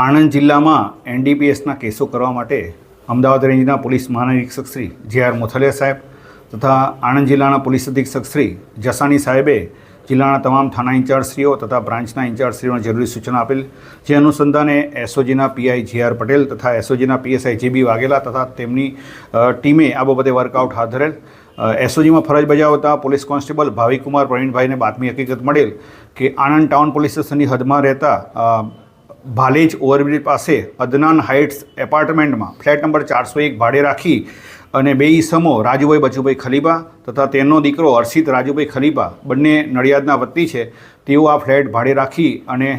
આણંદ જિલ્લામાં એનડીપીએસના કેસો કરવા માટે અમદાવાદ રેન્જના પોલીસ મહાનિરીક્ષક શ્રી જે.આર. મોથલિયા સાહેબ તથા આણંદ જિલ્લાના પોલીસ અધિક્ષક શ્રી જસાણી સાહેબે જિલ્લાના તમામ થાના ઇન્ચાર્જશ્રીઓ તથા બ્રાન્ચના ઇન્ચાર્જશ્રીઓને જરૂરી સૂચના આપેલ, જે અનુસંધાને એસઓજીના પીઆઈ જે.આર. પટેલ તથા એસઓજીના પીએસઆઈ જે.બી. વાઘેલા તથા તેમની ટીમે આ બાબતે વર્કઆઉટ હાથ ધરેલ. એસઓજીમાં ફરજ બજાવતા પોલીસ કોન્સ્ટેબલ ભાવિકુમાર પ્રવીણભાઈને બાતમી હકીકત મળેલ કે આણંદ ટાઉન પોલીસ સ્ટેશનની હદમાં રહેતા ભાલેજ ઓવરબ્રિજ પાસે અદનાન હાઇટ્સ એપાર્ટમેન્ટમાં ફ્લેટ નંબર 401 ભાડે રાખી અને બે ઈસમો રાજુભાઈ બચુભાઈ ખલીબા તથા તેનો દીકરો હર્ષિત રાજુભાઈ ખલીબા બંને નડિયાદના વતની છે, તેઓ આ ફ્લેટ ભાડે રાખી અને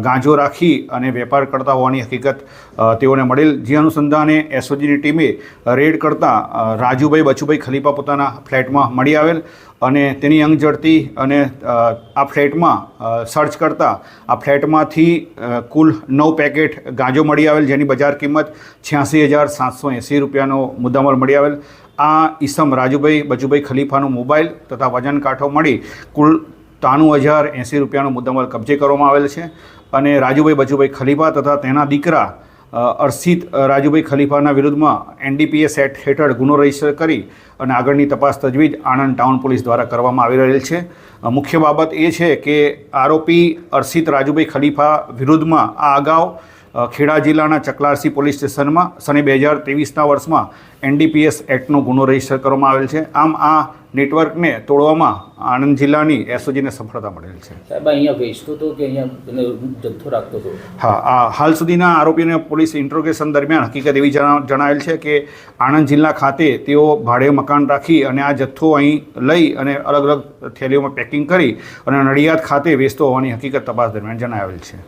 ગાંજો રાખી અને વેપાર કરતા હોવાની હકીકત તેઓને મળેલ, જે અનુસંધાને એસઓજીની ટીમે રેડ કરતાં રાજુભાઈ બચુભાઈ ખલીબા પોતાના ફ્લેટમાં મળી આવેલ અને તેની અંગ ઝડતી અને આ ફ્લેટમાં સર્ચ કરતાં આ ફ્લેટમાંથી કુલ 9 પેકેટ ગાંજો મળી આવેલ, જેની બજાર કિંમત 86,780 રૂપિયાનો મુદ્દામાલ મળી આવેલ. આ ઈસમ રાજુભાઈ બચુભાઈ ખલીફાનો મોબાઈલ તથા વજન કાંઠો મળી કુલ 93,080 રૂપિયાનો મુદ્દામાલ કબજે કરવામાં આવેલ છે અને રાજુભાઈ બચુભાઈ ખલીફા તથા તેના દીકરા હર્ષિત રાજુભાઈ ખલીફાના વિરુદ્ધમાં એનડીપીએસ એક્ટ હેઠળ ગુનો રજીસ્ટર કરી અને આગળની તપાસ તજવીજ આણંદ ટાઉન પોલીસ દ્વારા કરવામાં આવી રહેલ છે. મુખ્ય બાબત એ છે કે આરોપી હર્ષિત રાજુભાઈ ખલીફા વિરુદ્ધમાં આ અગાઉ ખેડા જિલ્લાના ચકલારસી પોલીસ સ્ટેશનમાં સને 2023ના વર્ષમાં એનડીપીએસ એક્ટનો ગુનો રજીસ્ટર કરવામાં આવેલ છે. આમ આ નેટવર્કને તોડવામાં આણંદ જિલ્લાની એસઓજીને સફળતા મળેલ છે. સાહેબ, અહીંયા વેચતો હતો કે અહીંયા જથ્થો રાખતો હતો? હા, હાલ સુધીના આરોપીને પોલીસ ઇન્ટ્રોગેશન દરમિયાન હકીકત એવી જણાવેલ છે કે આણંદ જિલ્લા ખાતે તેઓ ભાડે મકાન રાખી અને આ જથ્થો અહીં લઈ અને અલગ અલગ થેલીઓમાં પેકિંગ કરી અને નડિયાદ ખાતે વેચતો હોવાની હકીકત તપાસ દરમિયાન જણાવેલ છે.